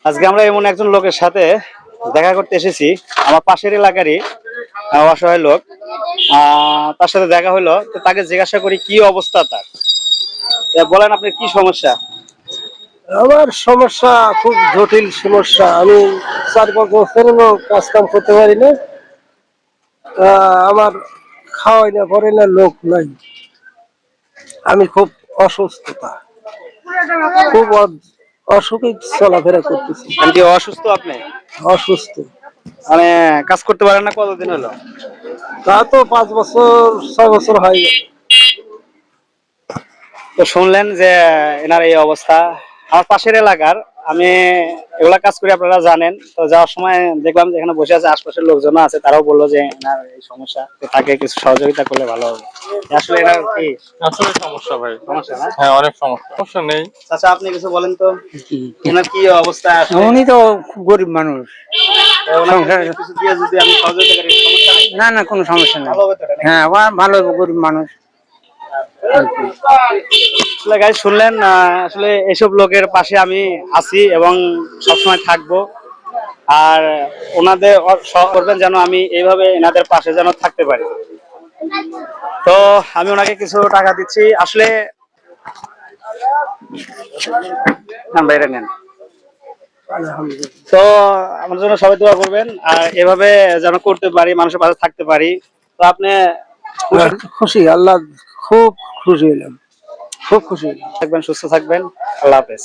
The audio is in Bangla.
আজকে আমরা এমন একজন লোকের সাথে দেখা করতে এসেছি, আমার পাশের এলাকারই অসহায় লোক। তার সাথে দেখা হলো, তো তাকে জিজ্ঞাসা করি কি অবস্থা তার। বলেন আপনি কি সমস্যা? আমার সমস্যা খুব জটিল সমস্যা। আমি 4-5 বছর হলো কাজ কাম করতে পারি না। আমার খাওয়াই না পরে না, লোক নাই। আমি খুব অসুস্থতা, খুব অসুখে চলাফেরা করতেছি। মানে কি অসুস্থ আপনি? অসুস্থ, মানে কাজ করতে পারেন না, কতদিন হলো? তা তো 5 বছর 6 বছর হয়। তো শুনলেন যে এনার এই অবস্থা। আমার পাশের এলাকার, আমি এগুলা কাজ করি, আপনারা জানেন। তো যাওয়ার সময় দেখলাম যে এখানে বসে আছে, আশপাশের লোকজন আছে, তারাও বললো যে এনার এই সমস্যা, তো তাকে কিছু সহযোগিতা করলে ভালো হবে। আসলে এনার কি আসলে সমস্যা ভাই, সমস্যা না? হ্যাঁ অনেক সমস্যা। সমস্যা নেই। আচ্ছা, আপনি কিছু বলেন তো, এনার কি অবস্থা আসলে? উনি তো খুব গরিব মানুষ। ওনাকে কিছু দিয়ে যদি আমি সহযোগিতা করি, সমস্যা নেই? না না, কোনো সমস্যা নেই। ভালো হবে তো এটা, নাকি? হ্যাঁ, ও ভালো গরিব মানুষ। আসলে গাইস, শুনলেন, আসলে এসব লোকের পাশে আমি আছি এবং সবসময় থাকবো। আর ওনাদের করবেন যেন আমি এইভাবে এনাদের পাশে যেন থাকতে পারি। তো আমি ওনাকে কিছু টাকা দিচ্ছি। আসলে বাইরে নেন। তো আমার জন্য সবাই দোয়া করবেন, আর এভাবে যেন করতে পারি, মানুষের পাশে থাকতে পারি। তো আপনি খুশি, আল্লাহ খুব খুশি হলাম, খুব খুশি হলাম। থাকবেন, সুস্থ থাকবেন। আল্লাহ হাফেজ।